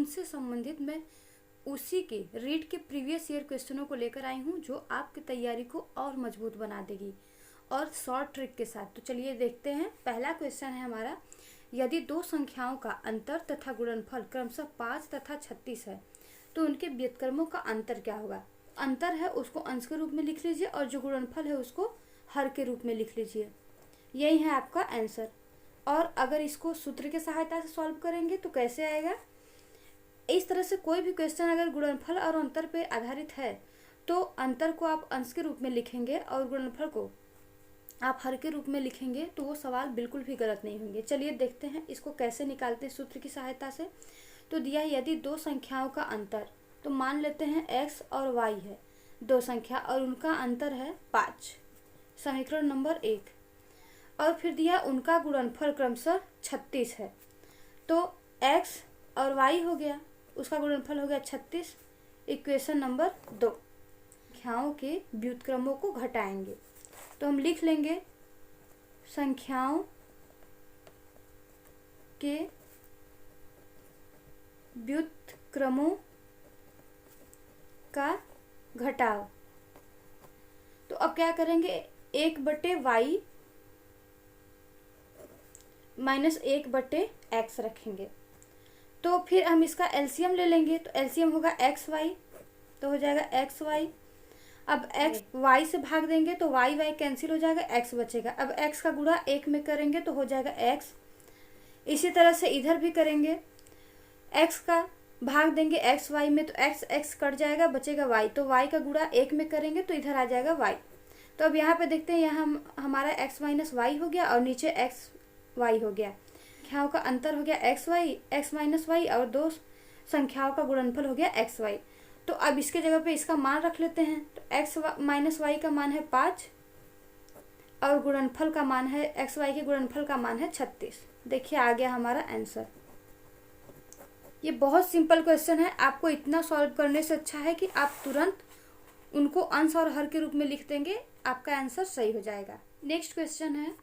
उनसे संबंधित मैं उसी के रीड के प्रीवियस ईयर क्वेश्चनों को लेकर आई हूँ जो आपकी तैयारी को और मजबूत बना देगी और शॉर्ट ट्रिक के साथ। तो चलिए देखते हैं। पहला क्वेश्चन है हमारा, यदि दो संख्याओं का अंतर तथा गुणनफल क्रमशः 5 तथा 36 है तो उनके व्युत्क्रमों का अंतर क्या होगा। अंतर है उसको अंश के रूप में लिख लीजिए और जो गुणनफल है उसको हर के रूप में लिख लीजिए। यही है आपका आंसर। और अगर इसको सूत्र की सहायता से सॉल्व करेंगे तो कैसे आएगा, इस तरह से कोई भी क्वेश्चन अगर गुणनफल और अंतर पर आधारित है तो अंतर को आप अंश के रूप में लिखेंगे और गुणनफल को आप हर के रूप में लिखेंगे तो वो सवाल बिल्कुल भी गलत नहीं होंगे। चलिए देखते हैं इसको कैसे निकालते हैं सूत्र की सहायता से। तो दिया है यदि दो संख्याओं का अंतर, तो मान लेते हैं x और y है दो संख्या और उनका अंतर है 5, समीकरण नंबर 1। और फिर दिया उनका गुणनफल क्रमशः 36 है, तो x और y हो गया, उसका गुणनफल हो गया 36। इक्वेशन नंबर 2, संख्याओं के व्युत्क्रमों को घटाएंगे तो हम लिख लेंगे संख्याओं के व्युत्क्रमों का घटाव। तो अब क्या करेंगे, 1/y माइनस 1/x रखेंगे। तो फिर हम इसका एलसीएम ले लेंगे, तो एलसीएम होगा xy, तो हो जाएगा xy। अब x y से भाग देंगे तो y y कैंसिल हो जाएगा, x बचेगा। अब x का गुणा 1 में करेंगे तो हो जाएगा x। इसी तरह से इधर भी करेंगे, x का भाग देंगे x y में तो x x कट जाएगा, बचेगा y। तो y का गुणा 1 में करेंगे तो इधर आ जाएगा y। तो अब यहाँ पे देखते हैं, यहाँ हमारा x माइनस वाई हो गया और नीचे x y हो गया। संख्याओं का अंतर हो गया x माइनस वाई और दो संख्याओं का गुणनफल हो गया x y। तो अब इसके जगह पे इसका मान रख लेते हैं। तो x माइनस वाई का मान है 5 और गुणनफल का मान है x y के गुणनफल का मान है 36। देखिए आ गया हमारा आंसर। ये बहुत सिंपल क्वेश्चन है, आपको इतना सॉल्व करने से अच्छा है कि आप तुरंत उनको अंश और हर के रूप में लिख देंगे, आपका आंसर सही हो जाएगा। नेक्स्ट क्वेश्चन है,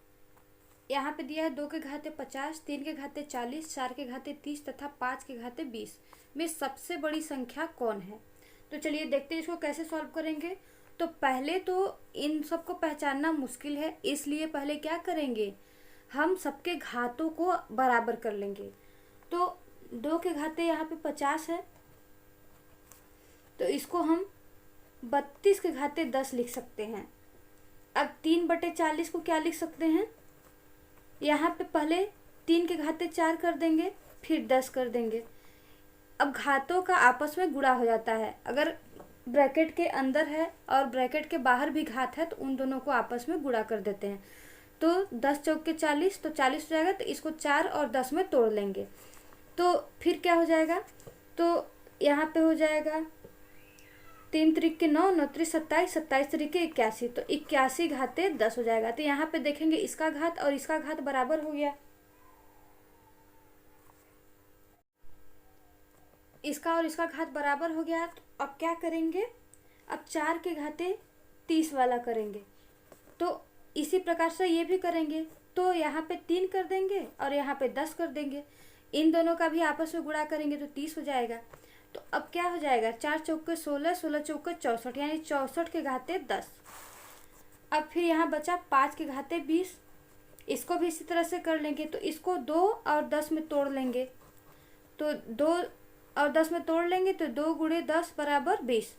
यहाँ पे दिया है 2 के घाते 50, 3 के घाते 40, 4 के घाते 30 तथा 5 के घाते 20 में सबसे बड़ी संख्या कौन है। तो चलिए देखते हैं इसको कैसे सॉल्व करेंगे। तो पहले तो इन सबको पहचानना मुश्किल है, इसलिए पहले क्या करेंगे, हम सबके घातों को बराबर कर लेंगे। तो 2 के घाते यहाँ पे 50 है तो इसको हम 32 के घाते 10 लिख सकते हैं। अब 3/40 को क्या लिख सकते हैं, यहाँ पे पहले 3 के घाते 4 कर देंगे फिर 10 कर देंगे। अब घातों का आपस में गुणा हो जाता है, अगर ब्रैकेट के अंदर है और ब्रैकेट के बाहर भी घात है तो उन दोनों को आपस में गुणा कर देते हैं। तो 10 चौक के 40, तो 40 हो जाएगा, तो इसको 4 और 10 में तोड़ लेंगे तो फिर क्या हो जाएगा, तो यहाँ पे हो जाएगा 3 त्रिक के 9, 9 त्रिक 27, 27 त्रिक के 81, तो 81 घाते 10 हो जाएगा। तो यहाँ पे देखेंगे इसका घात और इसका घात बराबर हो गया, इसका और इसका घात बराबर हो गया। तो अब क्या करेंगे, अब 4 के घाते 30 वाला करेंगे। तो इसी प्रकार से ये भी करेंगे, तो यहाँ पे 3 कर देंगे और यहाँ पे 10 कर देंगे। इन दोनों का भी आपस में गुणा करेंगे तो 30 हो जाएगा। तो अब क्या हो जाएगा, 4 चौके 16, 16 चौके 64, यानी 64 के घाते 10। अब फिर यहाँ बचा 5 के घाते 20, इसको भी इसी तरह से कर लेंगे। तो इसको 2 और 10 में तोड़ लेंगे, तो 2 और 10 में तोड़ लेंगे तो 2 गुणे 10 बराबर 20,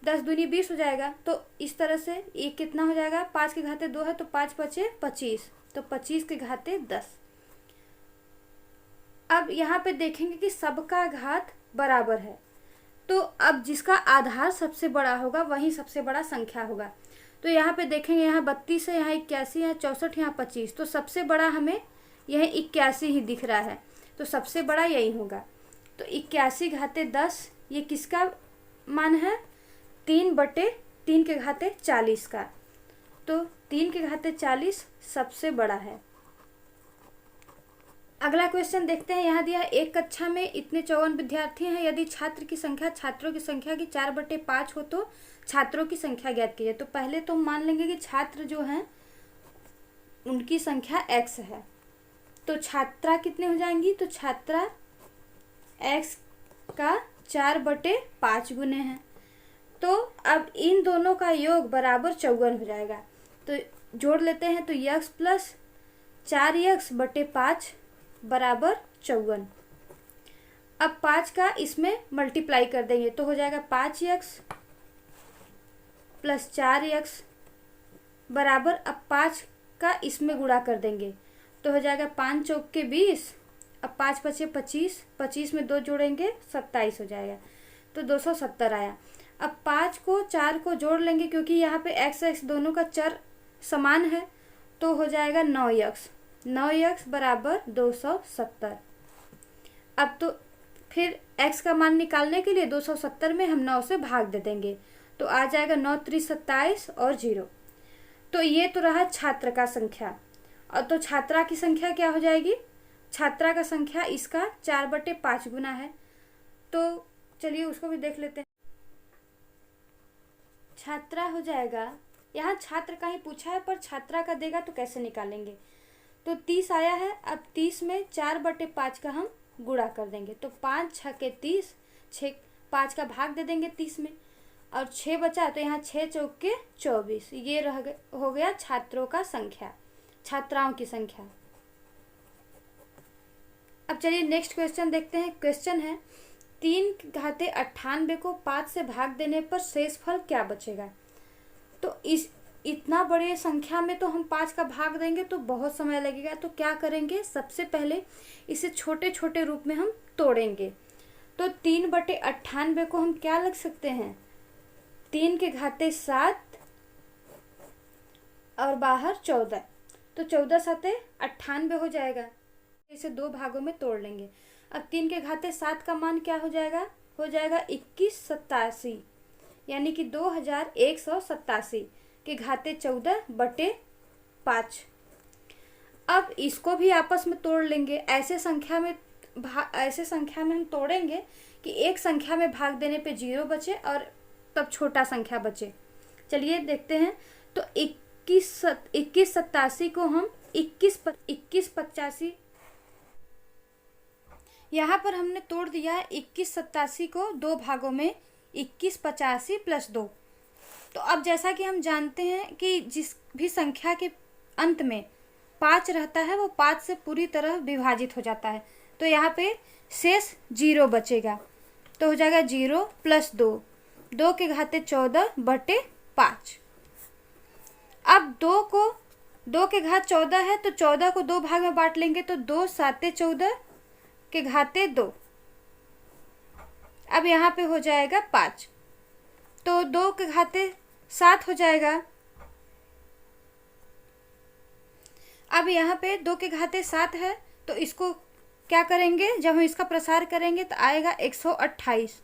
10 दूनी 20 हो जाएगा। तो इस तरह से ये कितना हो जाएगा, 5 के घाते 2 है तो 5 पचे 25, तो 25 के घाते 10। अब यहाँ पे देखेंगे कि सबका घात बराबर है, तो अब जिसका आधार सबसे बड़ा होगा वही सबसे बड़ा संख्या होगा। तो यहाँ पे देखेंगे, यहाँ 32 है, यहाँ 81, यहाँ 64, यहाँ 25, तो सबसे बड़ा हमें यह 81 ही दिख रहा है, तो सबसे बड़ा यही होगा। तो 81 घाते 10 ये किसका मान है, 3/3 के घाते 40 का। तो 3 के घाते 40 सबसे बड़ा है। अगला क्वेश्चन देखते हैं। यहाँ दिया है एक कक्षा में इतने 54 विद्यार्थी हैं, यदि छात्र की संख्या छात्रों की संख्या की 4/5 हो तो छात्रों की संख्या ज्ञात कीजिए। तो पहले तो हम मान लेंगे कि छात्र जो हैं उनकी संख्या x है, तो छात्रा कितने हो जाएंगी, तो छात्रा x का 4/5 गुने हैं। तो अब इन दोनों का योग बराबर 54 हो जाएगा। तो जोड़ लेते हैं, तो यक्स प्लस 4x/5 बराबर 54। अब 5 का इसमें मल्टीप्लाई कर देंगे तो हो जाएगा 5x प्लस 4x बराबर, अब 5 का इसमें गुणा कर देंगे तो हो जाएगा 5 चौक के 20, अब 5 पचे 25, 25 में 2 जोड़ेंगे 27 हो जाएगा, तो 270 आया। अब 5 को 4 को जोड़ लेंगे क्योंकि यहाँ पे x x दोनों का चर समान है, तो हो जाएगा 9x बराबर 270। अब तो फिर x का मान निकालने के लिए 270 में हम 9 से भाग दे देंगे तो आ जाएगा 9 3 27 और 0। तो ये तो रहा छात्र का संख्या। और तो छात्रा की संख्या क्या हो जाएगी? छात्रा का संख्या इसका 4/5 गुना है। तो चलिए उसको भी देख लेते हैं। छात्रा हो जाएगा, यहाँ छात्र का ही पूछा है पर छात्रा का देगा तो कैसे निकालेंगे। तो 30 आया है, अब 30 में 4/5 का हम गुणा कर देंगे तो 5 6 के 30, 5 का भाग दे देंगे 30 में और 6 बचा तो यहाँ 6 चौक के 24। ये हो गया छात्रों का संख्या, छात्राओं की संख्या। अब चलिए नेक्स्ट क्वेश्चन देखते हैं। क्वेश्चन है 3/98 को 5 से भाग देने पर शेषफल क्या बचेगा। तो इतना बड़े संख्या में तो हम 5 का भाग देंगे तो बहुत समय लगेगा। तो क्या करेंगे, सबसे पहले इसे छोटे छोटे रूप में हम तोड़ेंगे। तो 3/98 को हम क्या लिख सकते हैं, 3 के घाते 7 और बाहर 14, तो 14 7 98 हो जाएगा। इसे 2 भागों में तोड़ लेंगे। अब 3 के घाते 7 का मान क्या हो जाएगा 2187, यानी कि 2187 के घाते 14/5। अब इसको भी आपस में तोड़ लेंगे। ऐसे संख्या में हम तोड़ेंगे कि एक संख्या में भाग देने पे 0 बचे और तब छोटा संख्या बचे। चलिए देखते हैं। तो 2187 को हम 2185, यहाँ पर हमने तोड़ दिया है 2187 को 2 भागों में, 2185 + 2। तो अब जैसा कि हम जानते हैं कि जिस भी संख्या के अंत में 5 रहता है वो 5 से पूरी तरह विभाजित हो जाता है। तो यहाँ पे शेष 0 बचेगा, तो हो जाएगा 0 + 2, 2 के घाते 14/5। अब 2 के घात 14 है तो 14 को 2 भाग में बांट लेंगे तो 2 7 14 के घाते 2। अब यहाँ पे हो जाएगा 5, तो 2 के घाते 7 हो जाएगा। अब यहाँ पे 2 के घाते 7 है तो इसको क्या करेंगे, जब हम इसका प्रसार करेंगे तो आएगा 128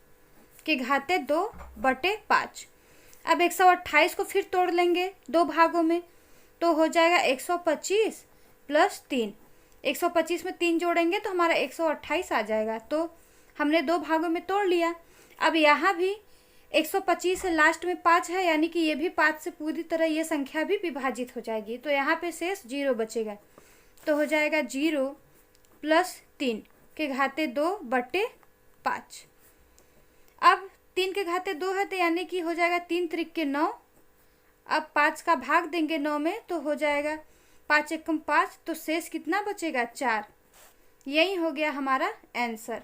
के घाते 2/5। अब 128 को फिर तोड़ लेंगे 2 भागों में तो हो जाएगा 125 + 3। 125 में 3 जोड़ेंगे तो हमारा 128 आ जाएगा। तो हमने 2 भागों में तोड़ लिया। अब यहाँ भी 125 से लास्ट में 5 है, यानी कि ये भी 5 से पूरी तरह ये संख्या भी विभाजित हो जाएगी। तो यहाँ पे शेष 0 बचेगा, तो हो जाएगा 0 + 3 के घाते 2/5। अब 3 के घाते 2 है तो यानी कि हो जाएगा 3 त्रिक के 9। अब 5 का भाग देंगे 9 में तो हो जाएगा 5 एकम 5, तो शेष कितना बचेगा 4। यही हो गया हमारा आंसर।